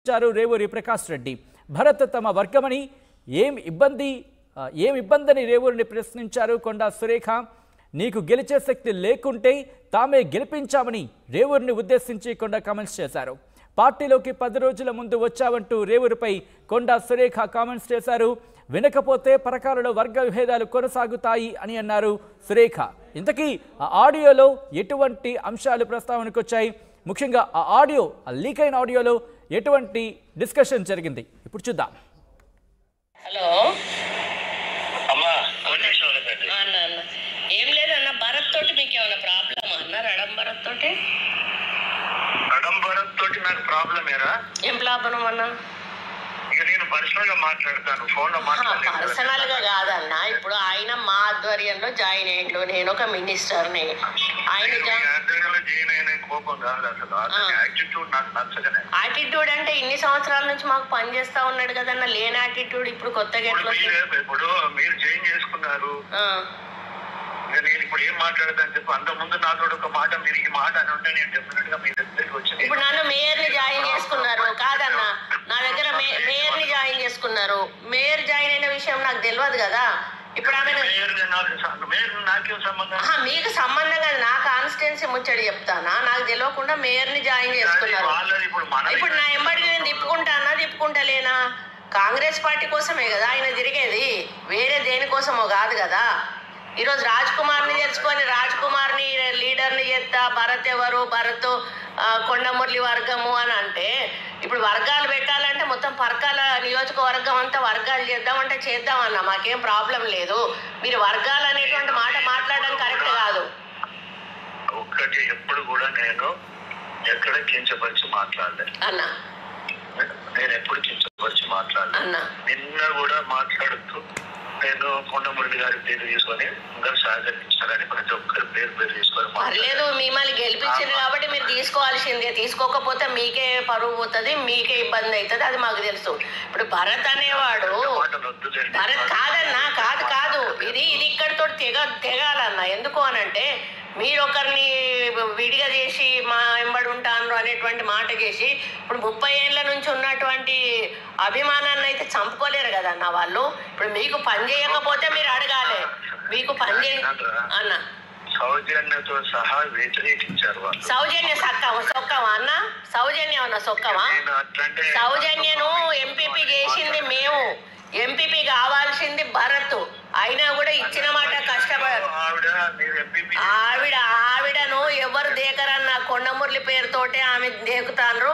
ప్రశ్నించారు రేవూరి ప్రకాష్ రెడ్డి. భరత్ తమ వర్గమని ఏం ఇబ్బందని రేవూరిని ప్రశ్నించారు కొండా సురేఖ. నీకు గెలిచే శక్తి లేకుంటే తామే గెలిపించామని రేవూరిని ఉద్దేశించి కొండా కామెంట్స్ చేశారు. పార్టీలోకి 10 రోజుల ముందు వచ్చావంటూ రేవూరిపై కొండా సురేఖ కామెంట్స్ చేశారు. వినకపోతే పరకాలలో వర్గ విభేదాలు కొనసాగుతాయి అని అన్నారు సురేఖ. ఇంతకీ ఆ ఆడియోలో ఎటువంటి అంశాలు ప్రస్తావనకు వచ్చాయి, ముఖ్యంగా ఆ లీక్ అయిన ఆడియోలో ఎటువంటి డిస్కషన్ జరిగింది ఇప్పుడు చూద్దాం. హలో ఏం లేదన్న, భరత్ తోటి మీకు ఏమైనా ప్రాబ్లమ్ అన్నారు? భరత్ తోటి నాకు ప్రాబ్లం ఏం ప్రాబ్లం అన్నా? ఇక నేను పర్సనల్ గా మాట్లాడతాను, ఫోన్ లో పర్సనల్ గా కాదన్న. ఇప్పుడు ఆయన మా ఆధ్వర్యంలో జాయిన్ అయ్యిండు, నేను ఒక మినిస్టర్ని. ఆయన జాయిన్ అయిన కోపం కాదు అసలు, యాటిట్యూడ్ నాకు నచ్చగానే. యాటిట్యూడ్ అంటే ఇన్ని సంవత్సరాల నుంచి మాకు పని చేస్తా ఉన్నాడు కదన్న, లేని యాటిట్యూడ్ ఇప్పుడు కొత్తగా ఇప్పుడు మీరు జాయిన్ చేసుకున్నారు, నేను ఇప్పుడు ఏం మాట్లాడతాను చెప్పు. అంత ముందు నాతో ఒక మాట, మీరు ఈ మాట అని ఉంటే నేను డెఫినెట్ గా మీ దగ్గరికి వచ్చి. ఇప్పుడు నన్ను మేయర్ ని జాయిన్ చేసుకున్నారు కాదన్న, నా దగ్గర మేయర్ ని జాయిన్ చేసుకున్నారు. మేయర్ జాయిన్ అయిన విషయం నాకు తెలియదు కదా. ఇప్పుడు ఆమె మీకు సంబంధం కాదు, నా కాన్స్టిట్యున్సీ ముచ్చడి చెప్తానా? నాకు తెలియకుండా మేయర్ ని జాయిన్ చేసుకున్నారు. ఇప్పుడు నా ఎంబడి నేను తిప్పుకుంటలేనా? కాంగ్రెస్ పార్టీ కోసమే కదా ఆయన తిరిగేది, వేరే దేనికోసమో కాదు కదా. ఈరోజు రాజ్ కుమార్ని తెలుసుకొని రాజ్ కుమార్ని లీడర్ని చేస్తా, భరత్ ఎవరు, భరత్ కొండమురళి వర్గము అని అంటే, ఇప్పుడు వర్గాలు పెట్టాలంటే మొత్తం పరకాల నియోజకవర్గం అంతా వర్గాలు చేద్దామంటే చేద్దామన్నా, మాకేం ప్రాబ్లం లేదు. మీరు వర్గాలు అనేటువంటి మాట మాట్లాడడం కరెక్ట్ కాదు. ఒక్కటి ఎప్పుడు కూడా నేను ఎక్కడ కించపరిచి మాట్లాడలేదు అన్నా, నేను ఎప్పుడు కించపరిచి మాట్లాడలేదు అన్నా. నిన్న కూడా మాట్లాడుతూ నేను కొండమురళి గారి పేరు తీసుకొని ఇంకా సహకరించాలని ప్రతి ఒక్కరి పేరు తీసుకొని పర్లేదు. మిమ్మల్ని గెలిపించింది కాబట్టి మీరు తీసుకోవాల్సిందే, తీసుకోకపోతే మీకే పరువు పోతుంది, మీకే ఇబ్బంది అవుతుంది, అది మాకు తెలుసు. ఇప్పుడు భరత్ అనేవాడు, భరత్ కాదన్నా, కాదు ఇది ఇక్కడితో తెగాలన్నా. ఎందుకు అనంటే మీరు ఒకరిని విడిగా చేసి మా వెంబడి ఉంటాను అనేటువంటి మాట చేసి ఇప్పుడు 30 ఏళ్ళ నుంచి ఉన్నటువంటి అభిమానాన్ని అయితే చంపుకోలేరు కదన్న వాళ్ళు. ఇప్పుడు మీకు పని చేయకపోతే మీరు అడగాలి, మీకు పని చేయ అన్న. సౌజన్యతో సహా వ్యతిరేకించారు వాళ్ళు. సౌజన్య సొక్కవా అన్న? సౌజన్యం అన్న సొక్కవా? సౌజన్యను ఎంపీపీ చేసింది మేము, ఎంపీపీ కావాల్సింది భరత్. అయినా కూడా ఇచ్చిన మాట కష్టపడరు. ఆవిడను ఎవరు దేకరన్న, కొండమురళి పేరుతోటే ఆమె దేకుతాండ్రు.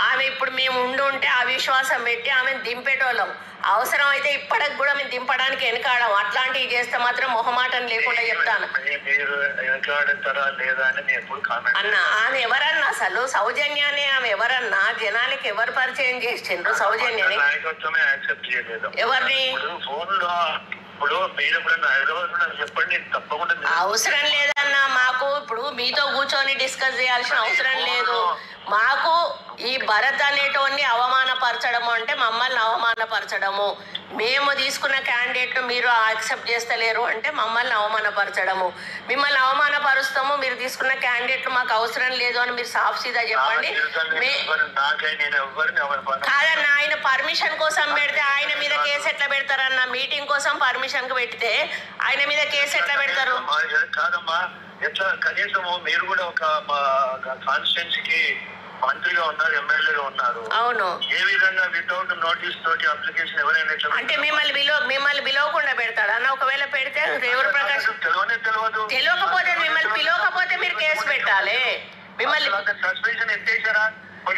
ఆమె ఇప్పుడు మేము ఉంటే అవిశ్వాసం పెట్టి ఆమెను దింపేటోళ్ళం. అవసరం అయితే ఇప్పటికి కూడా మేము దింపడానికి వెనకాడం. అట్లాంటివి చేస్తే మాత్రం మొహమాటం లేకుండా చెప్తాను అన్న. ఆమె ఎవరన్నా అసలు సౌజన్యాన్ని, ఆమె ఎవరన్నా జనానికి ఎవరు పరిచయం చేసిండ్రు సౌజన్యాన్ని? ఎవరిని? అవసరం లేదన్నా మాకు. ఇప్పుడు మీతో కూర్చొని డిస్కస్ చేయాల్సిన అవసరం లేదు మాకు. ఈ భరత్ అనేటోన్ని అవమానపరచడము అంటే మమ్మల్ని అవమానపరచడము. మేము తీసుకున్న క్యాండిడేట్ను మీరు యాక్సెప్ట్ చేస్తలేరు అంటే మమ్మల్ని అవమానపరచడము. మిమ్మల్ని అవమానపరుస్తాము, మీరు తీసుకున్న క్యాండిడేట్లు మాకు అవసరం లేదు అని మీరు సాఫ్ సీదా చెప్పండి. కాదన్నా, ఆయన పర్మిషన్ కోసం పెడితే ఆయన మీద కేసు ఎట్లా పెడతారన్న? మీటింగ్ కోసం పర్మిషన్ కు పెడితే ఆయన మీద కేసు ఎట్లా పెడతారు? ఎట్లా కనీసము మీరు కూడా ఒక కాన్స్టిట్యున్సీకి మంత్రిగా ఉన్నారు, ఎమ్మెల్యేగా ఉన్నారు. అవును. ఏ విధంగా వితౌట్ నోటీస్ తోటి అప్లికేషన్ ఎవరైనా అంటే మిమ్మల్ని పిలవకుండా పెడతాడు అన్న? ఒకవేళ పెడితే రేవూరి ప్రకాష్ తెలియకపోతే మిమ్మల్ని పిలవకపోతే మీరు కేసు పెట్టాలి. మిమ్మల్ని సస్పెన్షన్ ఎత్తేసారా?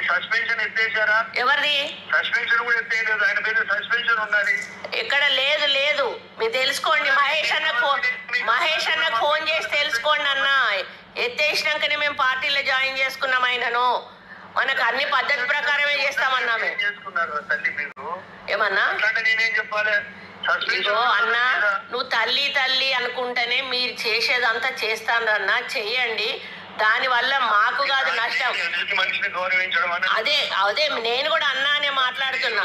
సస్పెన్షన్ ఎత్తేసారా? ఎవరిది సస్పెన్షన్ కూడా ఎత్తేయలేదు, ఆయన పేరు సస్పెన్షన్ ఉన్నది. ఎక్కడ లేదు. మీరు తెలుసుకోండి. మహేష్ అన్నకు ఫోన్ చేసి తెలుసుకోండి అన్న. ఎత్తేసినాకనే మేము పార్టీలో జాయిన్ చేసుకున్నాం ఆయనను. మనకు అన్ని పద్ధతి ప్రకారమే చేస్తామన్నా. ఏమన్నా ఇగో అన్న, నువ్వు తల్లి అనుకుంటేనే మీరు చేసేదంతా చేస్తానన్నా, చెయ్యండి. దానివల్ల మాకు కాదు నష్టం. అదే నేను కూడా అన్నానే మాట్లాడుతున్నా.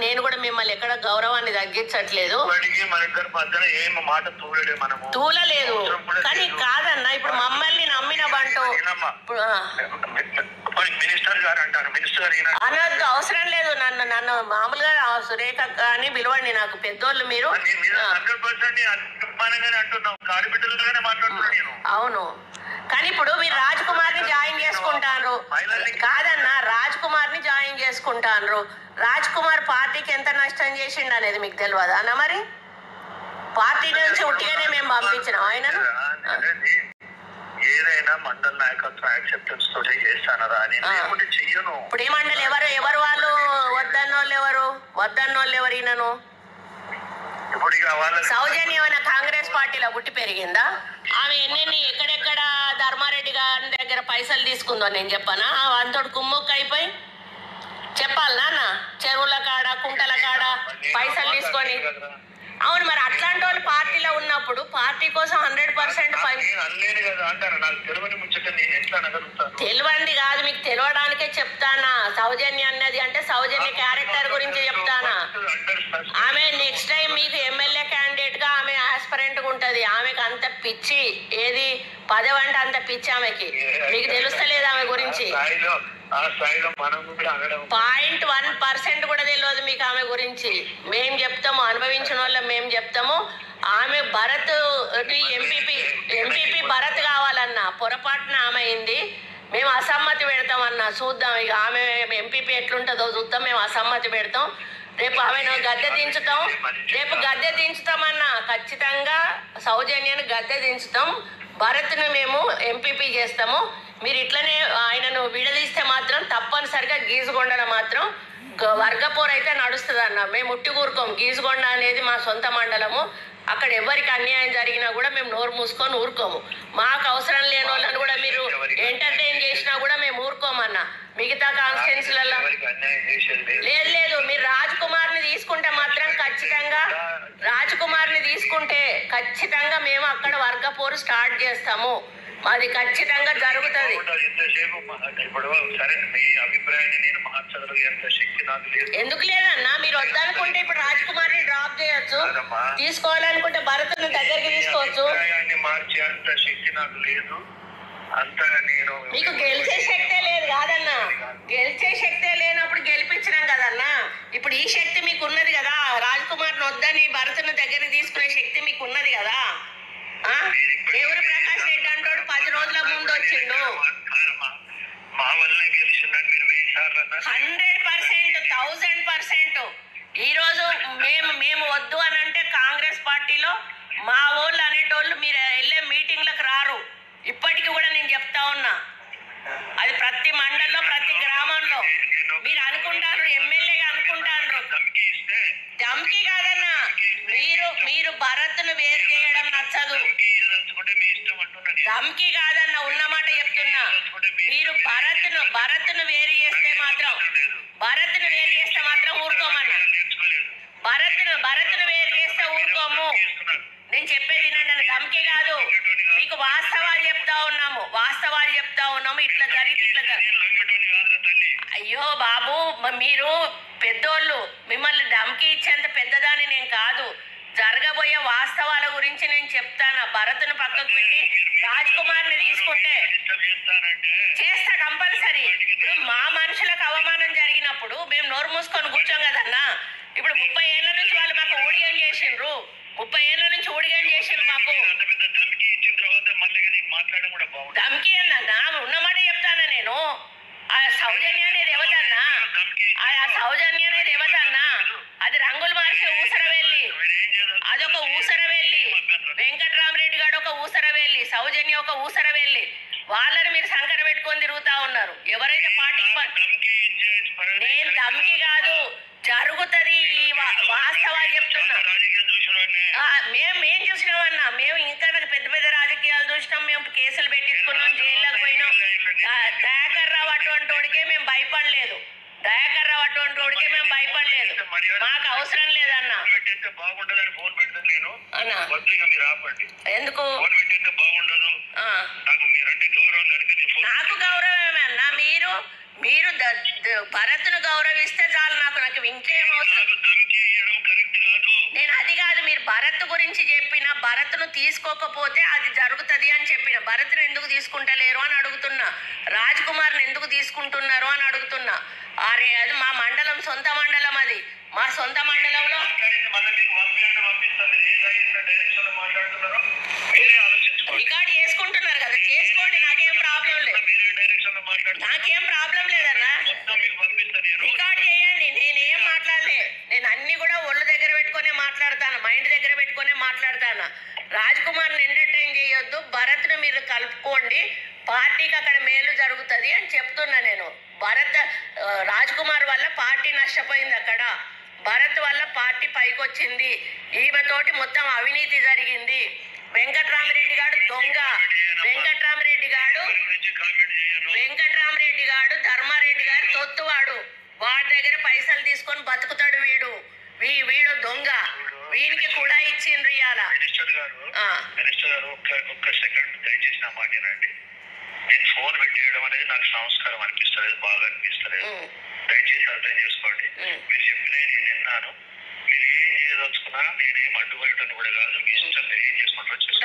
నేను కూడా మిమ్మల్ని ఎక్కడ గౌరవాన్ని తగ్గించట్లేదు, తూలలేదు. కానీ కాదన్నా, ఇప్పుడు మమ్మల్ని నమ్మిన బంటూ అనొద్దు, అవసరం లేదు. నన్ను మామూలుగా సురేఖ అని పిలవండి, నాకు పెద్దోళ్ళు మీరు. అవును, కానీ ఇప్పుడు మీరు రాజ్ కుమార్ ని జాయిన్ చేసుకుంటారు కాదన్నా, రాజ్ కుమార్ ని జాయిన్ చేసుకుంటారు. రాజ్ కుమార్ పార్టీకి ఎంత నష్టం చేసిండు అనేది మీకు తెలియదా అన్న? మరి పార్టీ నుంచి ఉట్టిగానే మేము పంపించినాం ఆయనను. ఏదైనా మండల నాయకత్వం యాక్సెప్టెన్స్ తోటే చేస్తానరా అని చెయ్యను. ఇప్పుడు ఈ మండలి ఎవరు వాళ్ళు వద్దన్నోళ్ళు ఎవరు ఈయనను? సౌజన్య ఏమైనా కాంగ్రెస్ పార్టీలో పుట్టి పెరిగిందా? ఆమె ఎన్నెన్ని ఎక్కడెక్కడ ధర్మారెడ్డి గారి దగ్గర పైసలు తీసుకుందో నేను చెప్పానా? అంతటి కుమ్మొక్క అయిపోయి చెప్పాలి నాన్న, చెరువుల కాడ కుంటల కాడ పైసలు తీసుకొని. అవును, మరి అట్లాంటి వాళ్ళు పార్టీలో ఉన్నప్పుడు పార్టీ కోసం 100% తెలివంది కాదు, మీకు తెలియడానికే చెప్తానా. సౌజన్య అన్నది అంటే సౌజన్య క్యారెక్టర్ గురించి చెప్తానా. ఆమె నెక్స్ట్ టైం మీకు ఎమ్మెల్యే క్యాండిడేట్ గా ఆమె ఆస్పరెంట్ గా ఉంటది. ఆమెకు అంత పిచ్చి, ఏది పదవి అంటే అంత పిచ్చి ఆమెకి, మీకు తెలుస్తలేదు ఆమె గురించి. 0.1% కూడా తెలియదు మీకు ఆమె గురించి. మేం చెప్తాము, అనుభవించిన వాళ్ళం మేము చెప్తాము. ఆమె భరత్ ఎంపీపీ భరత్ కావాలన్నా పొరపాటున ఆమె అయింది. మేము అసమ్మతి పెడతామన్నా, చూద్దాం ఇక ఆమె ఎంపీపీ ఎట్లుంటుందో చూద్దాం. మేము అసమ్మతి పెడతాం. రేపు ఆమెను గద్దె దించుతామన్నా, ఖచ్చితంగా సౌజన్యాన్ని గద్దె దించుతాం. భరత్ను మేము ఎంపీపీ చేస్తాము. మీరు ఇట్లనే ఆయనను విడదీస్తే మాత్రం తప్పనిసరిగా గీజుగొండన మాత్రం వర్గపోరు అయితే నడుస్తుంది అన్న. మేము ఉట్టి ఊరుకోము. గీజుగొండ అనేది మా సొంత మండలము. అక్కడ ఎవరికి అన్యాయం జరిగినా కూడా మేము నోరు మూసుకొని ఊరుకోము. మాకు అవసరం లేని వాళ్ళని కూడా మీరు ఎంటర్టైన్ చేసినా కూడా మేము ఊరుకోమన్నా. మిగతా కాన్స్టిట్యున్సీలలో లేదు, మీరు రాజ్ కుమార్ ని తీసుకుంటే మాత్రం ఖచ్చితంగా మేము అక్కడ వర్గపోరు స్టార్ట్ చేస్తాము. అది ఖచ్చితంగా జరుగుతుంది. ఎందుకు లేదన్నా? మీరు వద్దనుకుంటే ఇప్పుడు రాజ్ కుమార్ ని డ్రాప్ చేయొచ్చు, తీసుకోవాలనుకుంటే భరత్ని దగ్గరికి తీసుకోవచ్చు. మీకు గెలిచే శక్తే లేదు కాదన్నా. గెలిచే శక్తే లేనప్పుడు గెలిపించినాం కదన్నా. ఇప్పుడు ఈ శక్తి మీకు ఉన్నది కదా. రాజ్ కుమార్ వద్దని భరత్ను దగ్గరికి తీసుకునే శక్తి మీకు ఉన్నది కదా. దేవుడు ప్రకాష్ రెడ్డి అంటోడు 10 రోజుల ముందు వచ్చిండు. 100%, 1000%. ఈ రోజు మేము వద్దు అని అంటే కాంగ్రెస్ పార్టీలో మా వాళ్ళు అనేటోళ్ళు మీరు వెళ్ళే మీటింగ్లకు రారు. ఇప్పటికీ కూడా నేను చెప్తా ఉన్నా, అది ప్రతి మండలంలో ప్రతి గ్రామంలో మీరు అనుకుంటారు, ఎమ్మెల్యేగా అనుకుంటారు. ధమ్కి కాదన్నా, మీరు భరత్ను వేరు చేయడం నచ్చదు. ధమ్కి కాదన్నా, ఉన్నమాట చెప్తున్నా. మీరు భరత్ను వేరు చేస్తే మాత్రం ఊరుకోమన్నా. భరత్ను వేరు చేస్తే ఊరుకోము. నేను చెప్పేది వినండి, ధమ్కి కాదు. మీకు వాస్తవాలు చెప్తా ఉన్నాము. ఇట్లా జరిగి అయ్యో బాబు, మీరు పెద్దోళ్ళు, మిమ్మల్ని ధమ్కి ఇచ్చేంత పెద్దదాన్ని నేను కాదు. జరగబోయే వాస్తవాల గురించి నేను చెప్తాను. భరత్ను పక్కకు పెట్టి రాజ్ కుమార్ ని తీసుకుంటే చేస్తా కంపల్సరీ. ఇప్పుడు మా మనుషులకు అవమానం జరిగినప్పుడు మేము నోరు మూసుకొని కూర్చోం కదన్నా. ఇప్పుడు 30 ఏళ్ల నుంచి వాళ్ళు మాకు ఊడిగం చేసిండ్రు. 30 ఏళ్ల నుంచి ఊడిగం చేసిండ్రు మాకు. ధమ్కి అన్నా, ఉన్నమాట చెప్తానా నేను. ఆ సౌజన్య అనేది ఎవతన్నా? అది రంగులు మార్చే ఊసరవెల్లి. అదొక ఊసరవెల్లి. వెంకట్రామరెడ్డి గారు ఒక ఊసరవెల్లి, సౌజన్య ఒక ఊసరవెల్లి. వాళ్ళని మీరు సంకర పెట్టుకొని తిరుగుతా ఉన్నారు. ఎవరైతే పార్టీకి నేను ధమ్కి కాదు, జరుగుతుంది. వాస్తవాలు చెప్తున్నా. మేం చూసినామన్నా. మేము ఇంకా పెద్ద రాజకీయాలు చూసినాం. మేము కేసులు పెట్టించుకున్నాం, జైల్లోకి పోయినాం. దయాకర్ రావు అటువంటి వాడికే మేము భయపడలేదు. మాకు అవసరం లేదన్న. ఎందుకు నాకు గౌరవమే అన్న. మీరు భరత్ను గౌరవిస్తే చాలు. నాకు ఇంకేం అవసరం. నేను అది కాదు, మీరు భరత్ గురించి చెప్పిన, భరత్ను తీసుకోకపోతే అది జరుగుతుంది అని చెప్పిన. భరత్ను ఎందుకు తీసుకుంటలేరు అని అడుగుతున్నా. రాజ్ కుమార్ని ఎందుకు తీసుకుంటున్నారు అని అడుగుతున్నా. అరే అది మా మండలం, సొంత మండలం, అది మా సొంత మండలంలో రికార్డ్ చేసుకుంటున్నారు కదా, చేసుకోండి, నాకేం ప్రాబ్లం లేదు, నాకేం ప్రాబ్లం లేదన్నా, రికార్డ్ చేయండి. నేనేం మాట్లాడలే, నేను అన్ని కూడా ఒళ్ళు దగ్గర పెట్టుకునే మాట్లాడతాను, మైండ్ దగ్గర పెట్టుకునే మాట్లాడతాను. రాజ్ కుమార్ని ఎంటర్టైన్ చేయొద్దు, భరత్ను మీరు కలుపుకోండి, పార్టీకి అక్కడ మేలు జరుగుతుంది అని చెప్తున్నా నేను. భరత్ రాజ్ కుమార్ వల్ల పార్టీ నష్టపోయింది, అక్కడ భరత్ వల్ల పార్టీ పైకొచ్చింది, ఈమెతోటి మొత్తం అవినీతి జరిగింది. వెంకట్రామరెడ్డి గారు దొంగ, వెంకట్రామరెడ్డి గారు ధర్మారెడ్డి గారు తొత్తువాడు, వాడి దగ్గర పైసలు తీసుకొని బతుకుతాడు వీడు, వీడు దొంగ, వీనికి కూడా ఇచ్చిండ్రు ఇవాళ. మినిస్టర్ గారు ఒక్క సెకండ్ దయచేసి నా మాట్లాడండి. నేను ఫోన్ పెట్టేయడం అనేది నాకు సంస్కారం అనిపిస్తలేదు, బాగా అనిపిస్తలేదు. దయచేసి అర్థం చేసుకోండి. మీరు చెప్పిన నేను విన్నాను. మీరు ఏం చేయదలుచుకున్నా నేనేం అడ్డుపడటం కూడా కాదు, మీ ఇష్టం, మీరు ఏం చేసుకుంటారో చేసుకోండి.